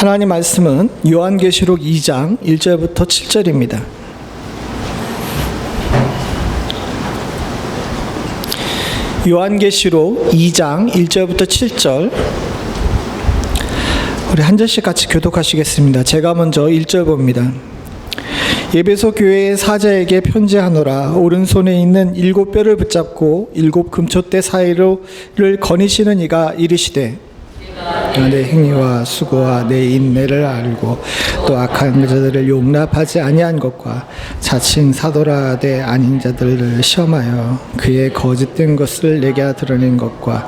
하나님 말씀은 요한계시록 2장 1절부터 7절입니다. 요한계시록 2장 1절부터 7절, 우리 한 절씩 같이 교독하시겠습니다. 제가 먼저 1절 봅니다. 에베소 교회의 사자에게 편지하노라. 오른손에 있는 7뼈를 붙잡고 7 금촛대 사이를 거니시는 이가 이르시되, 내 행위와 수고와 내 인내를 알고 또 악한 자들을 용납하지 아니한 것과 자칭 사도라 하되 아닌 자들을 시험하여 그의 거짓된 것을 내게 드러낸 것과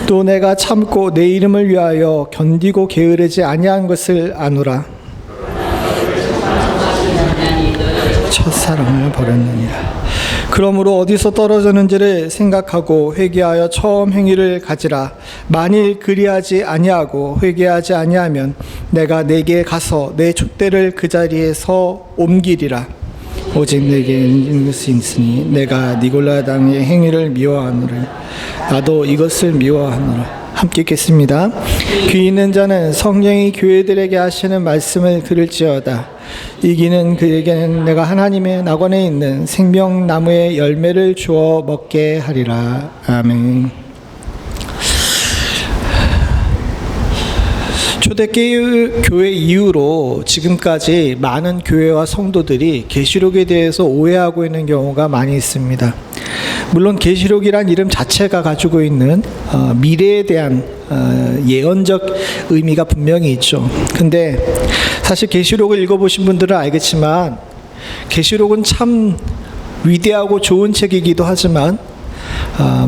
또 내가 참고 내 이름을 위하여 견디고 게으르지 아니한 것을 아노라. 첫사랑을 버렸느니라. 그러므로 어디서 떨어졌는지를 생각하고 회개하여 처음 행위를 가지라. 만일 그리하지 아니하고 회개하지 아니하면 내가 내게 가서 내 촛대를 그 자리에서 옮기리라. 오직 내게 있는 것이 있으니 내가 니골라 당의 행위를 미워하노라. 나도 이것을 미워하노라. 함께 읽겠습니다. 귀 있는 자는 성령이 교회들에게 하시는 말씀을 들을지어다. 이기는 그에게는 내가 하나님의 낙원에 있는 생명나무의 열매를 주어 먹게 하리라. 아멘. 초대교회 교회 이후로 지금까지 많은 교회와 성도들이 계시록에 대해서 오해하고 있는 경우가 많이 있습니다. 물론 계시록이란 이름 자체가 가지고 있는 미래에 대한 예언적 의미가 분명히 있죠. 근데 사실 계시록을 읽어보신 분들은 알겠지만 계시록은 참 위대하고 좋은 책이기도 하지만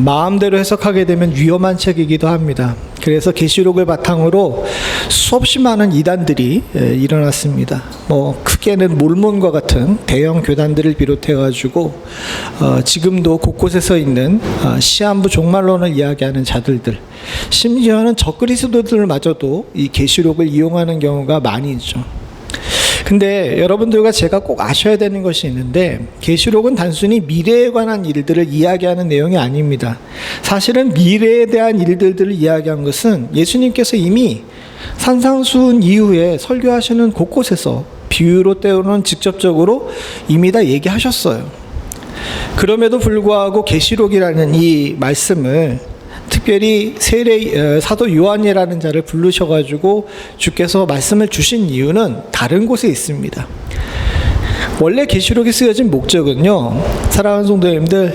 마음대로 해석하게 되면 위험한 책이기도 합니다. 그래서 계시록을 바탕으로 수없이 많은 이단들이 일어났습니다. 크게는 몰몬과 같은 대형 교단들을 비롯해가지고 지금도 곳곳에서 있는 시한부 종말론을 이야기하는 자들들, 심지어는 적그리스도들마저도 이 계시록을 이용하는 경우가 많이 있죠. 근데 여러분들과 제가 꼭 아셔야 되는 것이 있는데, 계시록은 단순히 미래에 관한 일들을 이야기하는 내용이 아닙니다. 사실은 미래에 대한 일들을 이야기한 것은 예수님께서 이미 산상수훈 이후에 설교하시는 곳곳에서 비유로 때로는 직접적으로 이미 다 얘기하셨어요. 그럼에도 불구하고 계시록이라는 이 말씀을 특별히 사도 요한이라는 자를 부르셔가지고 주께서 말씀을 주신 이유는 다른 곳에 있습니다. 원래 계시록이 쓰여진 목적은요, 사랑하는 성도님들,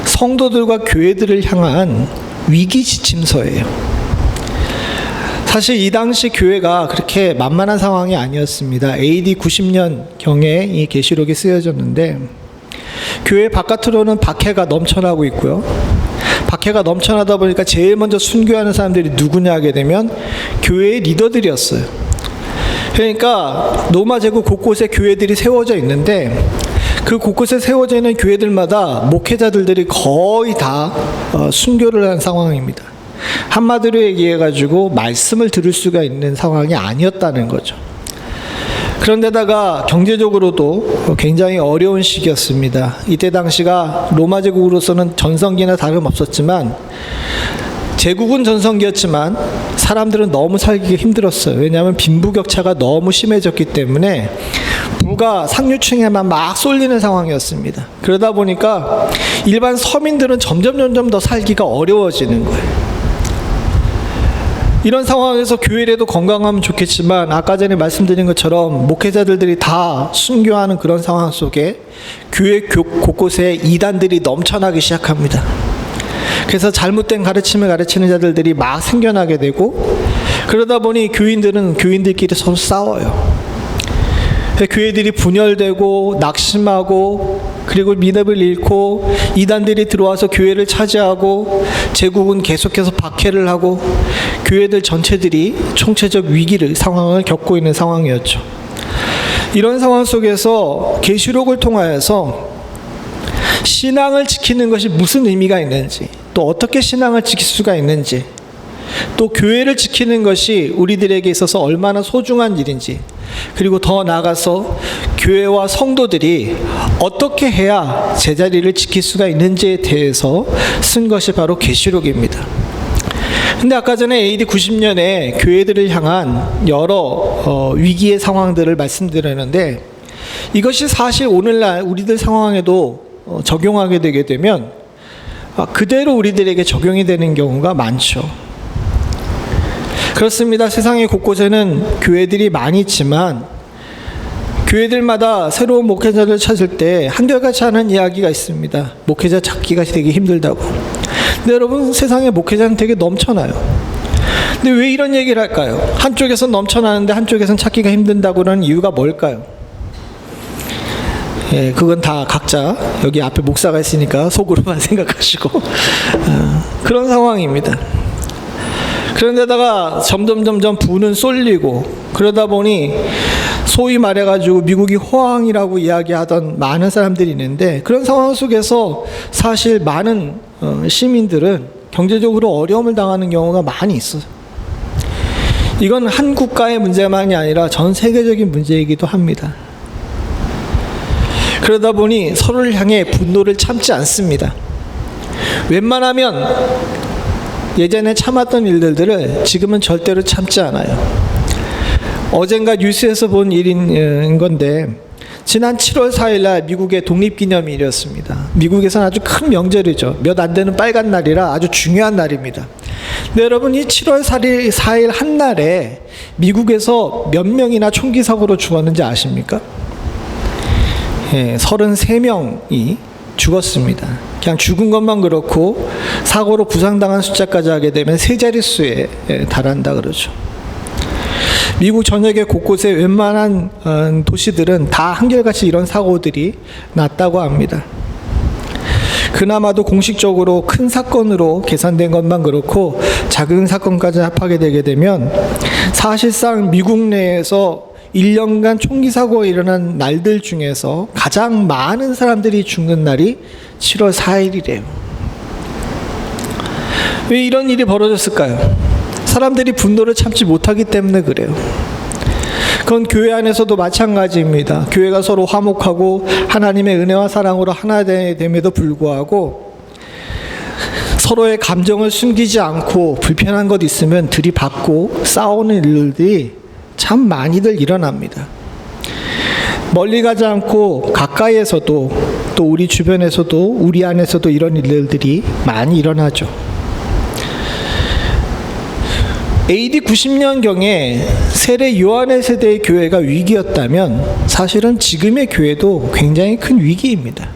성도들과 교회들을 향한 위기 지침서예요. 사실 이 당시 교회가 그렇게 만만한 상황이 아니었습니다. AD 90년경에 이 계시록이 쓰여졌는데, 교회 바깥으로는 박해가 넘쳐나고 있고요. 박해가 넘쳐나다 보니까 제일 먼저 순교하는 사람들이 누구냐 하게 되면 교회의 리더들이었어요. 그러니까 로마 제국 곳곳에 교회들이 세워져 있는데, 그 곳곳에 세워져 있는 교회들마다 목회자들이 거의 다 순교를 한 상황입니다. 한마디로 얘기해가지고 말씀을 들을 수가 있는 상황이 아니었다는 거죠. 그런데다가 경제적으로도 굉장히 어려운 시기였습니다. 이때 당시가 로마 제국으로서는 전성기나 다름없었지만, 제국은 전성기였지만 사람들은 너무 살기가 힘들었어요. 왜냐하면 빈부격차가 너무 심해졌기 때문에 부가 상류층에만 막 쏠리는 상황이었습니다. 그러다 보니까 일반 서민들은 점점 더 살기가 어려워지는 거예요. 이런 상황에서 교회라도 건강하면 좋겠지만, 아까 전에 말씀드린 것처럼 목회자들이 다 순교하는 그런 상황 속에 교회 곳곳에 이단들이 넘쳐나기 시작합니다. 그래서 잘못된 가르침을 가르치는 자들이 막 생겨나게 되고, 그러다 보니 교인들은 교인들끼리 서로 싸워요. 교회들이 분열되고 낙심하고, 그리고 믿음을 잃고 이단들이 들어와서 교회를 차지하고, 제국은 계속해서 박해를 하고, 교회들 전체들이 총체적 상황을 겪고 있는 상황이었죠. 이런 상황 속에서 계시록을 통하여서 신앙을 지키는 것이 무슨 의미가 있는지, 또 어떻게 신앙을 지킬 수가 있는지, 또 교회를 지키는 것이 우리들에게 있어서 얼마나 소중한 일인지, 그리고 더 나아가서 교회와 성도들이 어떻게 해야 제자리를 지킬 수가 있는지에 대해서 쓴 것이 바로 계시록입니다. 근데 아까 전에 AD 90년에 교회들을 향한 여러 위기의 상황들을 말씀드렸는데, 이것이 사실 오늘날 우리들 상황에도 적용하게 되게 되면 그대로 우리들에게 적용이 되는 경우가 많죠. 그렇습니다. 세상의 곳곳에는 교회들이 많이 있지만 교회들마다 새로운 목회자를 찾을 때 한결같이 하는 이야기가 있습니다. 목회자 찾기가 되게 힘들다고. 근데 여러분, 세상에 목회자는 되게 넘쳐나요. 근데 왜 이런 얘기를 할까요? 한쪽에선 넘쳐나는데 한쪽에선 찾기가 힘든다고 하는 이유가 뭘까요? 예, 그건 다 각자 여기 앞에 목사가 있으니까 속으로만 생각하시고 그런 상황입니다. 그런데다가 점점 부는 쏠리고, 그러다 보니 소위 말해가지고 미국이 호황이라고 이야기하던 많은 사람들이 있는데, 그런 상황 속에서 사실 많은 시민들은 경제적으로 어려움을 당하는 경우가 많이 있어요. 이건 한 국가의 문제만이 아니라 전 세계적인 문제이기도 합니다. 그러다 보니 서로를 향해 분노를 참지 않습니다. 웬만하면 예전에 참았던 일들을 지금은 절대로 참지 않아요. 어젠가 뉴스에서 본 일인 건데, 지난 7월 4일 날 미국의 독립기념일이었습니다. 미국에서는 아주 큰 명절이죠. 몇 안 되는 빨간 날이라 아주 중요한 날입니다. 근데 여러분, 이 7월 4일 한 날에 미국에서 몇 명이나 총기 사고로 죽었는지 아십니까? 33명이 죽었습니다. 그냥 죽은 것만 그렇고 사고로 부상당한 숫자까지 하게 되면 세 자릿수에 달한다 그러죠. 미국 전역의 곳곳에 웬만한 도시들은 다 한결같이 이런 사고들이 났다고 합니다. 그나마도 공식적으로 큰 사건으로 계산된 것만 그렇고 작은 사건까지 합하게 되게 되면 사실상 미국 내에서 1년간 총기 사고가 일어난 날들 중에서 가장 많은 사람들이 죽는 날이 7월 4일이래요. 왜 이런 일이 벌어졌을까요? 사람들이 분노를 참지 못하기 때문에 그래요. 그건 교회 안에서도 마찬가지입니다. 교회가 서로 화목하고 하나님의 은혜와 사랑으로 하나 됨에도 불구하고 서로의 감정을 숨기지 않고 불편한 것 있으면 들이받고 싸우는 일들이 참 많이들 일어납니다. 멀리 가지 않고 가까이에서도, 또 우리 주변에서도, 우리 안에서도 이런 일들이 많이 일어나죠. AD 90년경에 세례 요한의 세대의 교회가 위기였다면 사실은 지금의 교회도 굉장히 큰 위기입니다.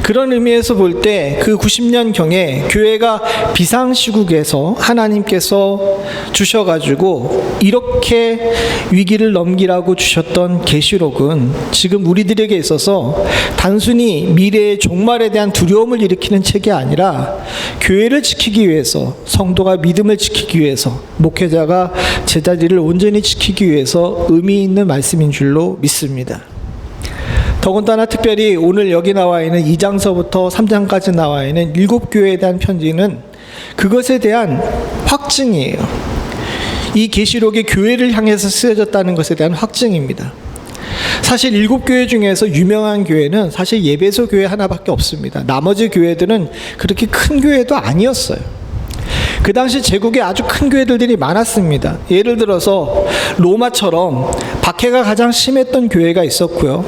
그런 의미에서 볼 때 그 90년경에 교회가 비상시국에서 하나님께서 주셔가지고 이렇게 위기를 넘기라고 주셨던 계시록은 지금 우리들에게 있어서 단순히 미래의 종말에 대한 두려움을 일으키는 책이 아니라 교회를 지키기 위해서, 성도가 믿음을 지키기 위해서, 목회자가 제자리를 온전히 지키기 위해서 의미 있는 말씀인 줄로 믿습니다. 더군다나 특별히 오늘 여기 나와 있는 2장서부터 3장까지 나와 있는 7교회에 대한 편지는 그것에 대한 확증이에요. 이 계시록이 교회를 향해서 쓰여졌다는 것에 대한 확증입니다. 사실 7교회 중에서 유명한 교회는 사실 예배소 교회 하나밖에 없습니다. 나머지 교회들은 그렇게 큰 교회도 아니었어요. 그 당시 제국에 아주 큰 교회들이 많았습니다. 예를 들어서 로마처럼 박해가 가장 심했던 교회가 있었고요.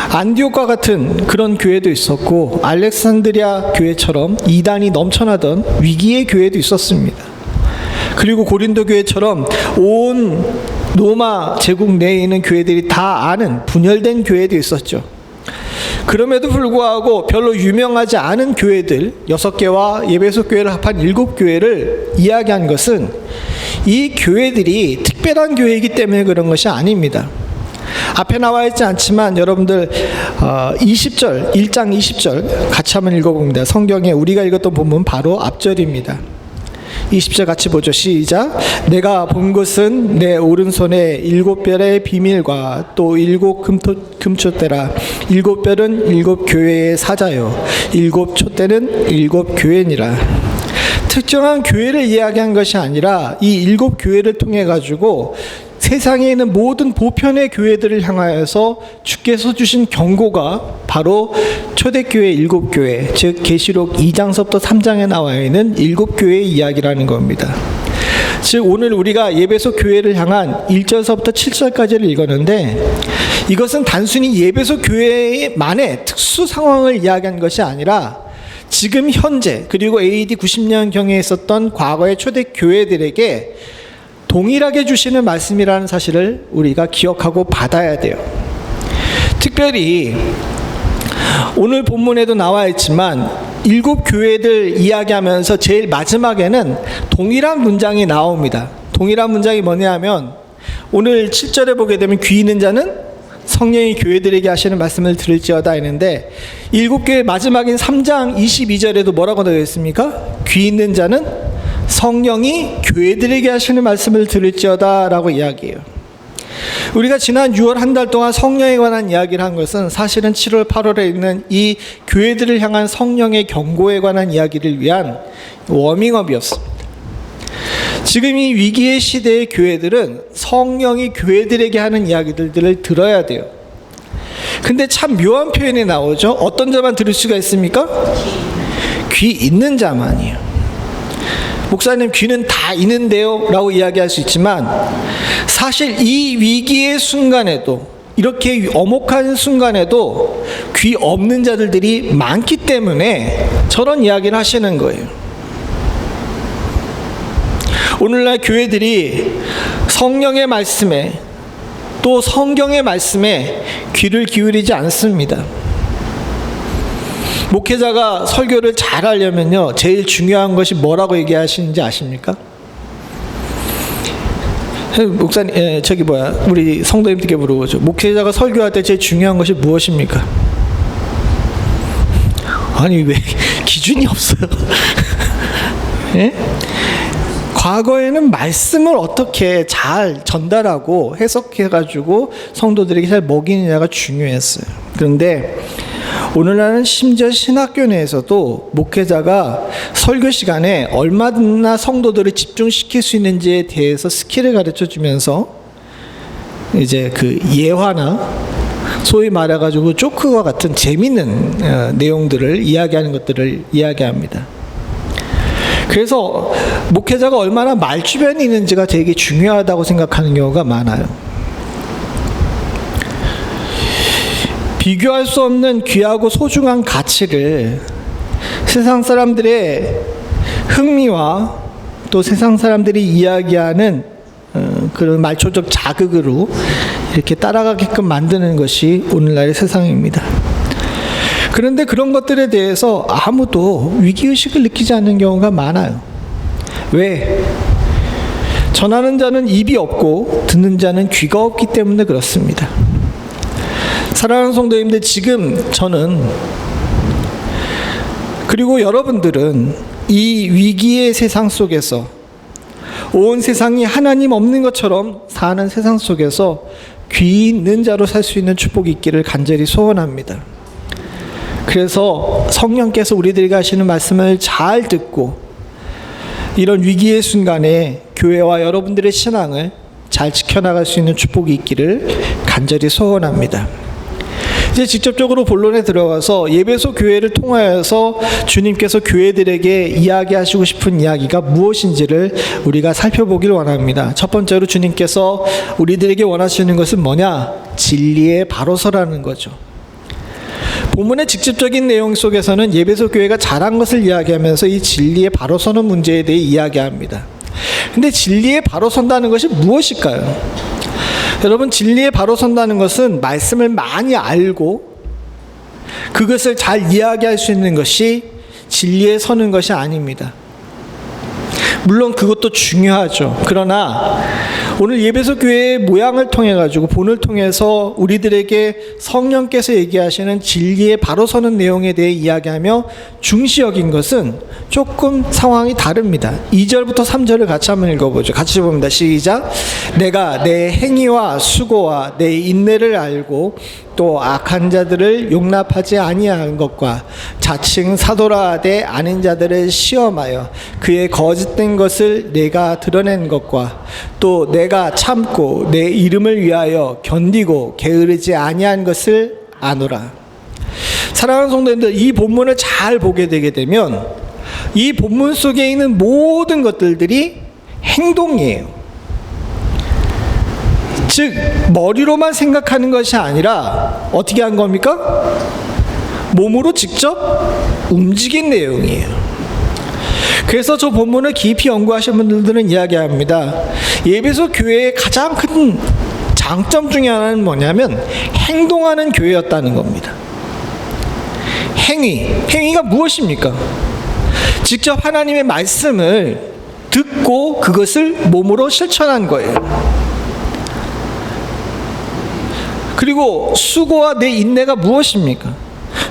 안디옥과 같은 그런 교회도 있었고, 알렉산드리아 교회처럼 이단이 넘쳐나던 위기의 교회도 있었습니다. 그리고 고린도 교회처럼 온 로마 제국 내에 있는 교회들이 다 아는 분열된 교회도 있었죠. 그럼에도 불구하고 별로 유명하지 않은 교회들 6개와 예배소 교회를 합한 7교회를 이야기한 것은 이 교회들이 특별한 교회이기 때문에 그런 것이 아닙니다. 앞에 나와 있지 않지만 여러분들 20절, 1장 20절 같이 한번 읽어봅니다. 성경에 우리가 읽었던 본문 바로 앞절입니다. 20절 같이 보죠. 시작. 내가 본 것은 내 오른손에 7별의 비밀과 또 7금촛대라. 7별은 7교회의 사자요 7촛대는 7교회니라. 특정한 교회를 이야기한 것이 아니라 이 7교회를 통해 가지고 세상에 있는 모든 보편의 교회들을 향하여서 주께서 주신 경고가 바로 초대교회 7교회, 즉 계시록 2장서부터 3장에 나와 있는 7교회의 이야기라는 겁니다. 즉 오늘 우리가 예배소 교회를 향한 1절서부터 7절까지를 읽었는데, 이것은 단순히 예배소 교회만의 특수 상황을 이야기한 것이 아니라 지금 현재 그리고 AD 90년경에 있었던 과거의 초대 교회들에게 동일하게 주시는 말씀이라는 사실을 우리가 기억하고 받아야 돼요. 특별히 오늘 본문에도 나와 있지만 7교회들 이야기하면서 제일 마지막에는 동일한 문장이 나옵니다. 동일한 문장이 뭐냐면, 오늘 7절에 보게 되면 귀 있는 자는 성령이 교회들에게 하시는 말씀을 들을지어다 했는데, 7교회 마지막인 3장 22절에도 뭐라고 되어 있습니까? 귀 있는 자는 성령이 교회들에게 하시는 말씀을 들을지어다 라고 이야기해요. 우리가 지난 6월 한 달 동안 성령에 관한 이야기를 한 것은 사실은 7월 8월에 있는 이 교회들을 향한 성령의 경고에 관한 이야기를 위한 워밍업이었습니다. 지금 이 위기의 시대의 교회들은 성령이 교회들에게 하는 이야기들을 들어야 돼요. 근데 참 묘한 표현이 나오죠. 어떤 자만 들을 수가 있습니까? 귀 있는 자만이요. 목사님, 귀는 다 있는데요 라고 이야기할 수 있지만, 사실 이 위기의 순간에도, 이렇게 엄혹한 순간에도 귀 없는 자들이 많기 때문에 저런 이야기를 하시는 거예요. 오늘날 교회들이 성령의 말씀에 또 성경의 말씀에 귀를 기울이지 않습니다. 목회자가 설교를 잘 하려면요, 제일 중요한 것이 뭐라고 얘기하시는지 아십니까? 목사님, 우리 성도님들께 물어보죠. 목회자가 설교할 때 제일 중요한 것이 무엇입니까? 아니, 왜 기준이 없어요? 예? 과거에는 말씀을 어떻게 잘 전달하고 해석해가지고 성도들에게 잘 먹이느냐가 중요했어요. 그런데 오늘날은 심지어 신학교 내에서도 목회자가 설교 시간에 얼마나 성도들을 집중시킬 수 있는지에 대해서 스킬을 가르쳐주면서 이제 그 예화나 소위 말해가지고 조크와 같은 재밌는 내용들을 이야기하는 것들을 이야기합니다. 그래서 목회자가 얼마나 말주변이 있는지가 되게 중요하다고 생각하는 경우가 많아요. 비교할 수 없는 귀하고 소중한 가치를 세상 사람들의 흥미와 또 세상 사람들이 이야기하는 그런 말초적 자극으로 이렇게 따라가게끔 만드는 것이 오늘날의 세상입니다. 그런데 그런 것들에 대해서 아무도 위기의식을 느끼지 않는 경우가 많아요. 왜? 전하는 자는 입이 없고 듣는 자는 귀가 없기 때문에 그렇습니다. 사랑하는 성도님들, 지금 저는, 그리고 여러분들은 이 위기의 세상 속에서, 온 세상이 하나님 없는 것처럼 사는 세상 속에서 귀 있는 자로 살 수 있는 축복이 있기를 간절히 소원합니다. 그래서 성령께서 우리들에게 하시는 말씀을 잘 듣고 이런 위기의 순간에 교회와 여러분들의 신앙을 잘 지켜나갈 수 있는 축복이 있기를 간절히 소원합니다. 이제 직접적으로 본론에 들어가서 예배소 교회를 통하여서 주님께서 교회들에게 이야기하시고 싶은 이야기가 무엇인지를 우리가 살펴보길 원합니다. 첫 번째로 주님께서 우리들에게 원하시는 것은 뭐냐? 진리의 바로서라는 거죠. 본문의 직접적인 내용 속에서는 예배소 교회가 잘한 것을 이야기하면서 이 진리의 바로서는 문제에 대해 이야기합니다. 근데 진리의 바로선다는 것이 무엇일까요? 여러분, 진리에 바로 선다는 것은 말씀을 많이 알고 그것을 잘 이야기할 수 있는 것이 진리에 서는 것이 아닙니다. 물론 그것도 중요하죠. 그러나 오늘 예배소 교회의 모양을 통해 가지고 본을 통해서 우리들에게 성령께서 얘기하시는 진리에 바로 서는 내용에 대해 이야기하며 중시 여긴 것은 조금 상황이 다릅니다. 2절부터 3절을 같이 한번 읽어보죠. 같이 봅니다. 시작. 내가 내 행위와 수고와 내 인내를 알고 또 악한 자들을 용납하지 아니하는 것과 자칭 사도라 하되 아닌 자들을 시험하여 그의 거짓된 것을 내가 드러낸 것과 또 내가 참고 내 이름을 위하여 견디고 게으르지 아니한 것을 아노라. 사랑하는 성도님들, 이 본문을 잘 보게 되게 되면 이 본문 속에 있는 모든 것들이 행동이에요. 즉 머리로만 생각하는 것이 아니라 어떻게 한 겁니까? 몸으로 직접 움직인 내용이에요. 그래서 저 본문을 깊이 연구하신 분들은 이야기합니다. 예배소 교회의 가장 큰 장점 중에 하나는 뭐냐면 행동하는 교회였다는 겁니다. 행위가 무엇입니까? 직접 하나님의 말씀을 듣고 그것을 몸으로 실천한 거예요. 그리고 수고와 내 인내가 무엇입니까?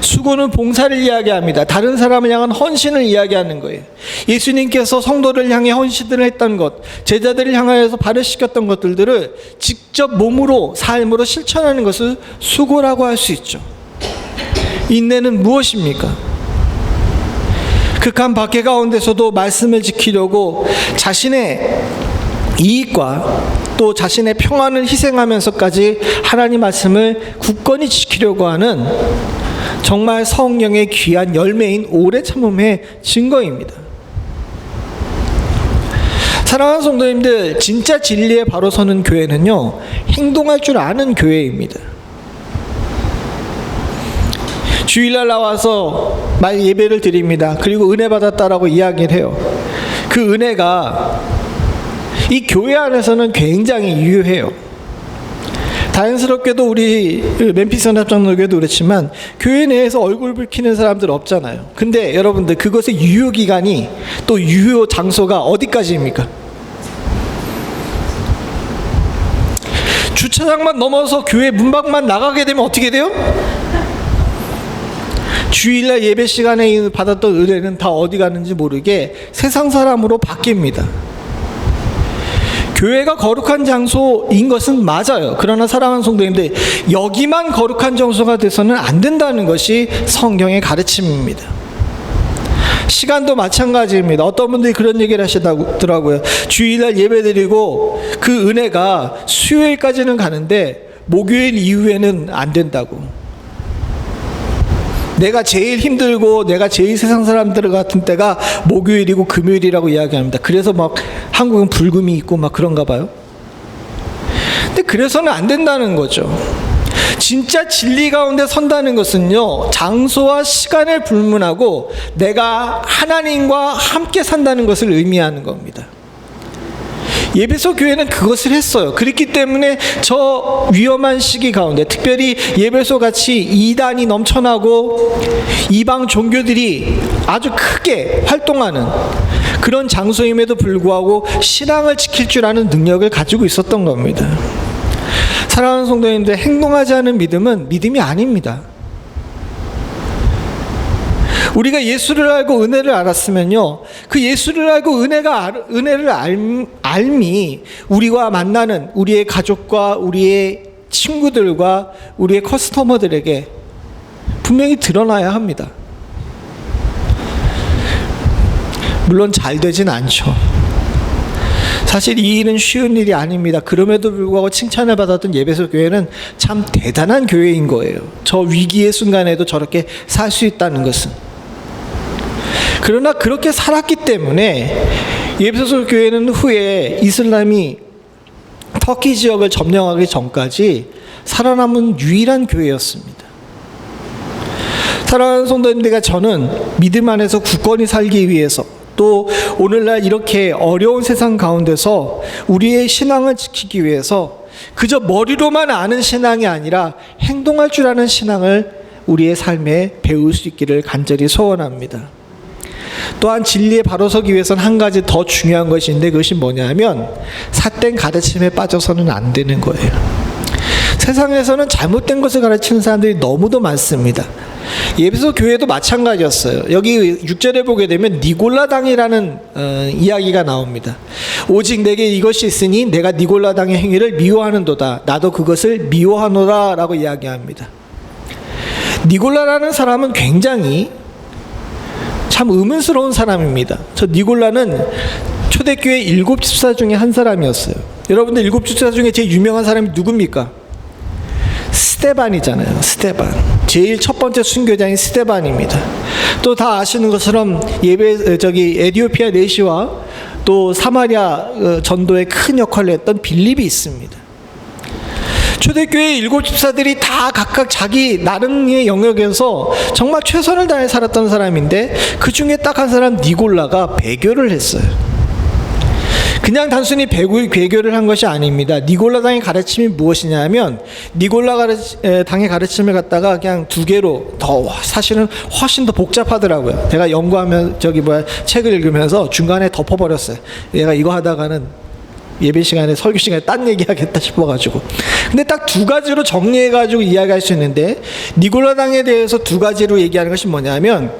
수고는 봉사를 이야기합니다. 다른 사람을 향한 헌신을 이야기하는 거예요. 예수님께서 성도를 향해 헌신을 했던 것, 제자들을 향하여서 발을시켰던 것들을 직접 몸으로, 삶으로 실천하는 것을 수고라고 할 수 있죠. 인내는 무엇입니까? 극한 박해 가운데서도 말씀을 지키려고 자신의 이익과 또 자신의 평안을 희생하면서까지 하나님 말씀을 굳건히 지키려고 하는 정말 성령의 귀한 열매인 오래 참음의 증거입니다. 사랑하는 성도님들, 진짜 진리에 바로 서는 교회는요, 행동할 줄 아는 교회입니다. 주일날 나와서 예배를 드립니다. 그리고 은혜 받았다라고 이야기를 해요. 그 은혜가 이 교회 안에서는 굉장히 유효해요. 다행스럽게도 우리 멤피스 연합장로교회도 그렇지만 교회 내에서 얼굴 붉히는 사람들 없잖아요. 근데 여러분들, 그것의 유효기간이 또 유효 장소가 어디까지입니까? 주차장만 넘어서 교회 문밖만 나가게 되면 어떻게 돼요? 주일날 예배 시간에 받았던 은혜는 다 어디 갔는지 모르게 세상 사람으로 바뀝니다. 교회가 거룩한 장소인 것은 맞아요. 그러나 사랑하는 성도님들, 여기만 거룩한 장소가 돼서는 안 된다는 것이 성경의 가르침입니다. 시간도 마찬가지입니다. 어떤 분들이 그런 얘기를 하시더라고요. 주일날 예배드리고 그 은혜가 수요일까지는 가는데 목요일 이후에는 안 된다고. 내가 제일 힘들고 내가 제일 세상 사람들 같은 때가 목요일이고 금요일이라고 이야기합니다. 그래서 막 한국은 불금이 있고 막 그런가 봐요. 근데 그래서는 안 된다는 거죠. 진짜 진리 가운데 선다는 것은요, 장소와 시간을 불문하고 내가 하나님과 함께 산다는 것을 의미하는 겁니다. 예배소 교회는 그것을 했어요. 그렇기 때문에 저 위험한 시기 가운데, 특별히 예배소 같이 이단이 넘쳐나고 이방 종교들이 아주 크게 활동하는 그런 장소임에도 불구하고 신앙을 지킬 줄 아는 능력을 가지고 있었던 겁니다. 사랑하는 성도님들, 행동하지 않은 믿음은 믿음이 아닙니다. 우리가 예수를 알고 은혜를 알았으면요, 그 예수를 알고 은혜를 알미 우리와 만나는 우리의 가족과 우리의 친구들과 우리의 커스터머들에게 분명히 드러나야 합니다. 물론 잘 되진 않죠. 사실 이 일은 쉬운 일이 아닙니다. 그럼에도 불구하고 칭찬을 받았던 예배소 교회는 참 대단한 교회인 거예요. 저 위기의 순간에도 저렇게 살 수 있다는 것은. 그러나 그렇게 살았기 때문에 예배소 교회는 후에 이슬람이 터키 지역을 점령하기 전까지 살아남은 유일한 교회였습니다. 사랑하는 성도님들과 저는 믿음 안에서 굳건히 살기 위해서, 또 오늘날 이렇게 어려운 세상 가운데서 우리의 신앙을 지키기 위해서 그저 머리로만 아는 신앙이 아니라 행동할 줄 아는 신앙을 우리의 삶에 배울 수 있기를 간절히 소원합니다. 또한 진리에 바로 서기 위해서는 한 가지 더 중요한 것이 있는데, 그것이 뭐냐면 삿된 가르침에 빠져서는 안 되는 거예요. 세상에서는 잘못된 것을 가르치는 사람들이 너무도 많습니다. 예배소 교회도 마찬가지였어요. 여기 6절에 보게 되면 니골라당이라는 이야기가 나옵니다. 오직 내게 이것이 있으니 내가 니골라당의 행위를 미워하는도다. 나도 그것을 미워하노라 라고 이야기합니다. 니골라라는 사람은 굉장히 참 의문스러운 사람입니다. 저 니골라는 초대교회 7집사 중에 한 사람이었어요. 여러분들 7집사 중에 제일 유명한 사람이 누굽니까? 스데반이잖아요. 스데반. 제일 첫 번째 순교자인 스데반입니다. 또 다 아시는 것처럼 에디오피아 내시와 또 사마리아 전도에 큰 역할을 했던 빌립이 있습니다. 초대교회 7집사들이 다 각각 자기 나름의 영역에서 정말 최선을 다해 살았던 사람인데 그 중에 딱 한 사람 니골라가 배교를 했어요. 그냥 단순히 배교를 한 것이 아닙니다. 니골라 당의 가르침이 무엇이냐면 니골라 당의 가르침을 갖다가 그냥 두 개로 더 사실은 훨씬 더 복잡하더라고요. 제가 연구하면 책을 읽으면서 중간에 덮어버렸어요. 얘가 이거 하다가는 예배 시간에 설교 시간에 딴 얘기하겠다 싶어가지고. 근데 딱 두 가지로 정리해가지고 이야기할 수 있는데 니골라 당에 대해서 두 가지로 얘기하는 것이 뭐냐면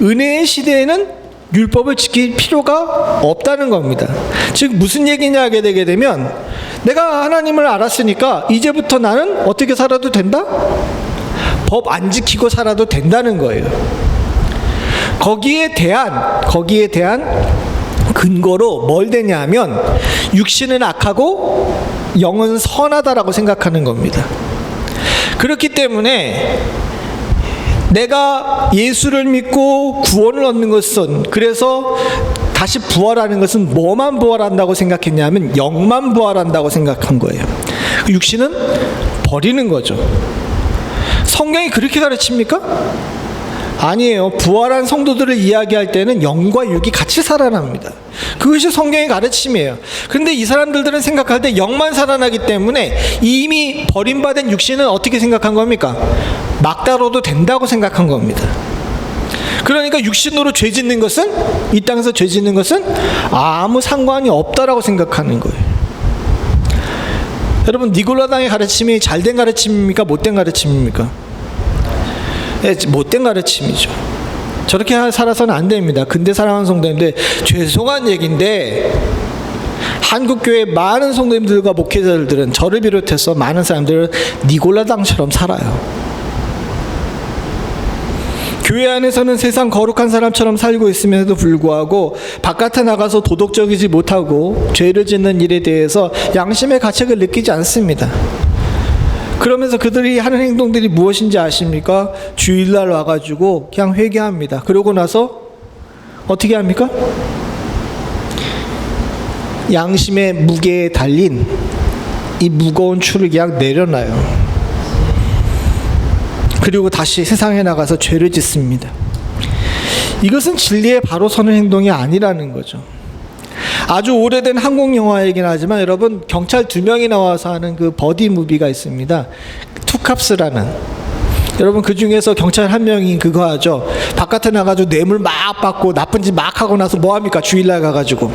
은혜의 시대에는 율법을 지킬 필요가 없다는 겁니다. 즉 무슨 얘기냐 하게 되게 되면 내가 하나님을 알았으니까 이제부터 나는 어떻게 살아도 된다? 법 안 지키고 살아도 된다는 거예요. 거기에 대한 근거로 뭘 되냐 하면 육신은 악하고 영은 선하다라고 생각하는 겁니다. 그렇기 때문에 내가 예수를 믿고 구원을 얻는 것은, 그래서 다시 부활하는 것은 뭐만 부활한다고 생각했냐면 영만 부활한다고 생각한 거예요. 육신은 버리는 거죠. 성경이 그렇게 가르칩니까? 아니에요. 부활한 성도들을 이야기할 때는 영과 육이 같이 살아납니다. 그것이 성경의 가르침이에요. 그런데 이 사람들은 생각할 때 영만 살아나기 때문에 이미 버림받은 육신은 어떻게 생각한 겁니까? 막 다뤄도 된다고 생각한 겁니다. 그러니까 육신으로 죄 짓는 것은, 이 땅에서 죄 짓는 것은 아무 상관이 없다라고 생각하는 거예요. 여러분, 니골라당의 가르침이 잘된 가르침입니까? 못된 가르침입니까? 못된 가르침이죠. 저렇게 살아서는 안 됩니다. 근대 사랑하는 성도님들, 죄송한 얘기인데 한국교회 많은 성도님들과 목회자들은, 저를 비롯해서 많은 사람들은 니골라당처럼 살아요. 교회 안에서는 세상 거룩한 사람처럼 살고 있음에도 불구하고 바깥에 나가서 도덕적이지 못하고 죄를 짓는 일에 대해서 양심의 가책을 느끼지 않습니다. 그러면서 그들이 하는 행동들이 무엇인지 아십니까? 주일날 와가지고 그냥 회개합니다. 그러고 나서 어떻게 합니까? 양심의 무게에 달린 이 무거운 추를 그냥 내려놔요. 그리고 다시 세상에 나가서 죄를 짓습니다. 이것은 진리에 바로 서는 행동이 아니라는 거죠. 아주 오래된 한국 영화이긴 하지만 여러분, 경찰 2명이 나와서 하는 그 버디 무비가 있습니다. 투캅스라는. 여러분, 그 중에서 경찰 1명이 그거 하죠. 바깥에 나가지고 뇌물 막 받고 나쁜 짓 막 하고 나서 뭐 합니까? 주일날 가가지고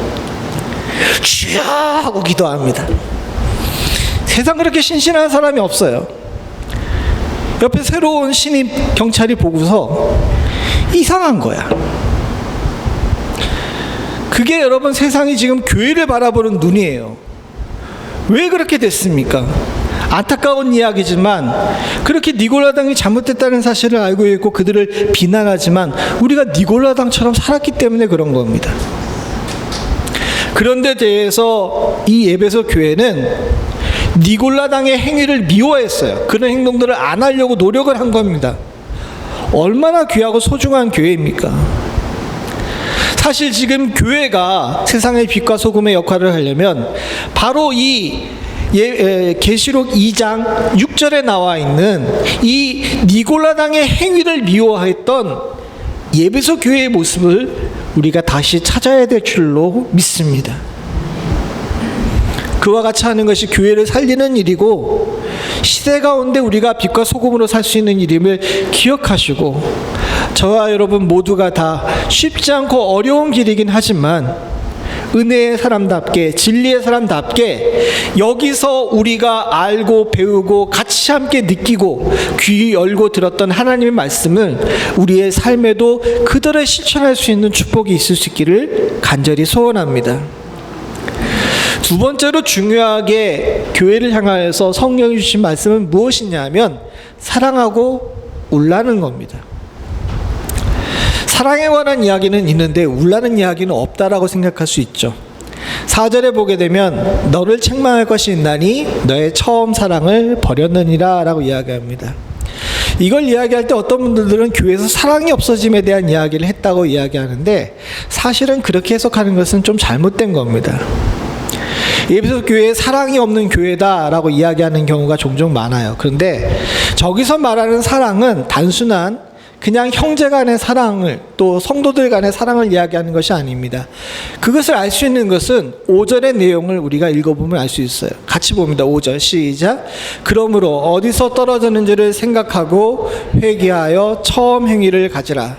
주여 하고 기도합니다. 세상 그렇게 신신한 사람이 없어요. 옆에 새로운 신입 경찰이 보고서 이상한 거야. 그게 여러분, 세상이 지금 교회를 바라보는 눈이에요. 왜 그렇게 됐습니까? 안타까운 이야기지만 그렇게 니골라당이 잘못됐다는 사실을 알고 있고 그들을 비난하지만 우리가 니골라당처럼 살았기 때문에 그런 겁니다. 그런데 대해서 이 에베소 교회는 니골라당의 행위를 미워했어요. 그런 행동들을 안 하려고 노력을 한 겁니다. 얼마나 귀하고 소중한 교회입니까? 사실 지금 교회가 세상의 빛과 소금의 역할을 하려면 바로 이 계시록 2장 6절에 나와 있는 이 니골라당의 행위를 미워했던 에베소 교회의 모습을 우리가 다시 찾아야 될 줄로 믿습니다. 그와 같이 하는 것이 교회를 살리는 일이고 시대 가운데 우리가 빛과 소금으로 살 수 있는 일임을 기억하시고, 저와 여러분 모두가 다 쉽지 않고 어려운 길이긴 하지만 은혜의 사람답게, 진리의 사람답게 여기서 우리가 알고 배우고 같이 같이 함께 느끼고 귀 열고 들었던 하나님의 말씀을 우리의 삶에도 그대로 실천할 수 있는 축복이 있을 수 있기를 간절히 소원합니다. 두 번째로 중요하게 교회를 향하여서 성령이 주신 말씀은 무엇이냐면 사랑하고 울라는 겁니다. 사랑에 관한 이야기는 있는데 울라는 이야기는 없다라고 생각할 수 있죠. 4절에 보게 되면 너를 책망할 것이 있나니 너의 처음 사랑을 버렸느니라 라고 이야기합니다. 이걸 이야기할 때 어떤 분들은 교회에서 사랑이 없어짐에 대한 이야기를 했다고 이야기하는데 사실은 그렇게 해석하는 것은 좀 잘못된 겁니다. 에베소 교회에 사랑이 없는 교회다라고 이야기하는 경우가 종종 많아요. 그런데 저기서 말하는 사랑은 단순한 그냥 형제 간의 사랑을 또 성도들 간의 사랑을 이야기하는 것이 아닙니다. 그것을 알 수 있는 것은 5절의 내용을 우리가 읽어보면 알 수 있어요. 같이 봅니다. 5절 시작. 그러므로 어디서 떨어졌는지를 생각하고 회개하여 처음 행위를 가지라.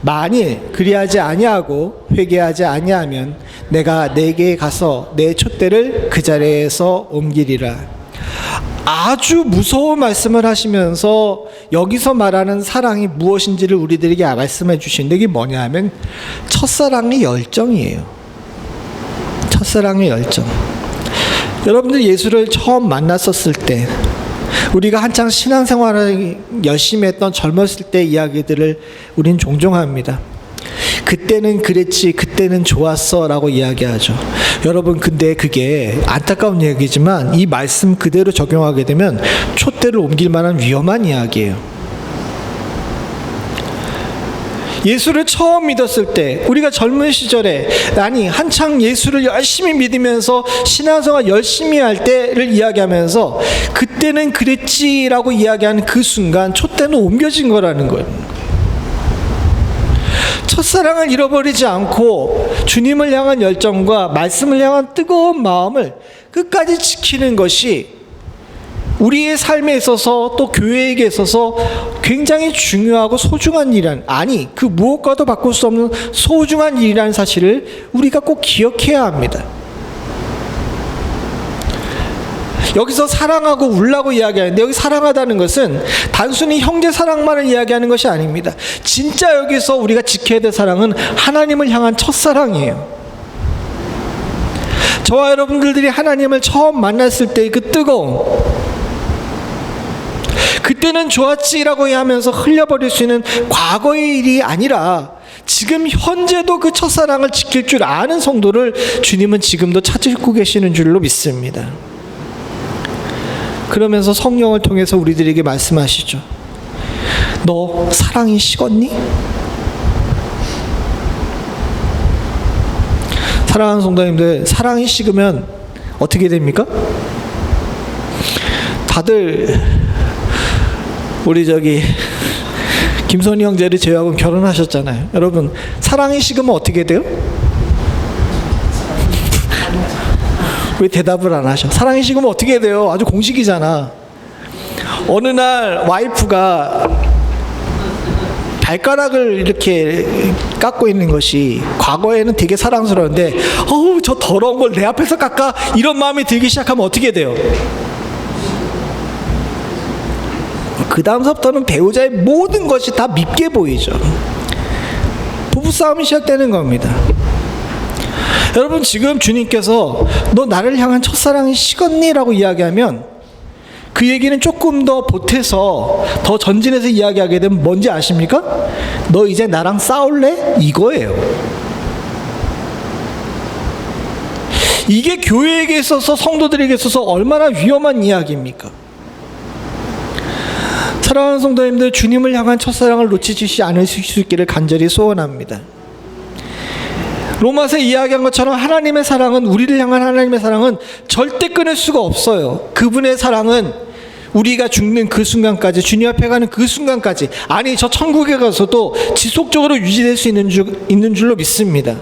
만일 그리하지 아니하고 회개하지 아니하면 내가 네게 가서 내 촛대를 그 자리에서 옮기리라. 아주 무서운 말씀을 하시면서 여기서 말하는 사랑이 무엇인지를 우리들에게 말씀해 주시는데 이게 뭐냐 하면 첫사랑의 열정이에요. 첫사랑의 열정. 여러분들 예수를 처음 만났었을 때 우리가 한창 신앙생활을 열심히 했던 젊었을 때 이야기들을 우린 종종 합니다. 그때는 그랬지, 그때는 좋았어 라고 이야기하죠. 여러분 근데 그게 안타까운 얘기지만 이 말씀 그대로 적용하게 되면 촛대를 옮길 만한 위험한 이야기예요. 예수를 처음 믿었을 때 우리가 젊은 시절에 아니 한창 예수를 열심히 믿으면서 신앙생활 열심히 할 때를 이야기하면서 그때는 그랬지라고 이야기하는 그 순간 촛대는 옮겨진 거라는 거예요. 첫사랑을 잃어버리지 않고 주님을 향한 열정과 말씀을 향한 뜨거운 마음을 끝까지 지키는 것이 우리의 삶에 있어서 또 교회에게 있어서 굉장히 중요하고 소중한 일이란 아니 그 무엇과도 바꿀 수 없는 소중한 일이라는 사실을 우리가 꼭 기억해야 합니다. 여기서 사랑하고 울라고 이야기하는데 여기 사랑하다는 것은 단순히 형제 사랑만을 이야기하는 것이 아닙니다. 진짜 여기서 우리가 지켜야 될 사랑은 하나님을 향한 첫사랑이에요. 저와 여러분들이 하나님을 처음 만났을 때의 그 뜨거움, 그때는 좋았지라고 하면서 흘려버릴 수 있는 과거의 일이 아니라 지금 현재도 그 첫사랑을 지킬 줄 아는 성도를 주님은 지금도 찾고 계시는 줄로 믿습니다. 그러면서 성령을 통해서 우리들에게 말씀하시죠. 너 사랑이 식었니? 사랑하는 성도님들, 사랑이 식으면 어떻게 됩니까? 다들 우리 김선희 형제를 제외하고 결혼하셨잖아요. 여러분 사랑이 식으면 어떻게 돼요? 왜 대답을 안 하셔? 사랑이 식으면 어떻게 돼요? 아주 공식이잖아. 어느 날 와이프가 발가락을 이렇게 깎고 있는 것이 과거에는 되게 사랑스러운데 어우 저 더러운 걸 내 앞에서 깎아 이런 마음이 들기 시작하면 어떻게 돼요? 그 다음서부터는 배우자의 모든 것이 다 밉게 보이죠. 부부싸움이 시작되는 겁니다. 여러분 지금 주님께서 너 나를 향한 첫사랑이 식었니? 라고 이야기하면 그 얘기는 조금 더 보태서 더 전진해서 이야기하게 되면 뭔지 아십니까? 너 이제 나랑 싸울래? 이거예요. 이게 교회에게 있어서 성도들에게 있어서 얼마나 위험한 이야기입니까? 사랑하는 성도님들, 주님을 향한 첫사랑을 놓치지 않으실 수 있기를 간절히 소원합니다. 로마서 이야기한 것처럼 하나님의 사랑은 우리를 향한 하나님의 사랑은 절대 끊을 수가 없어요. 그분의 사랑은 우리가 죽는 그 순간까지 주님 앞에 가는 그 순간까지 아니 저 천국에 가서도 지속적으로 유지될 수 있는 줄로 믿습니다.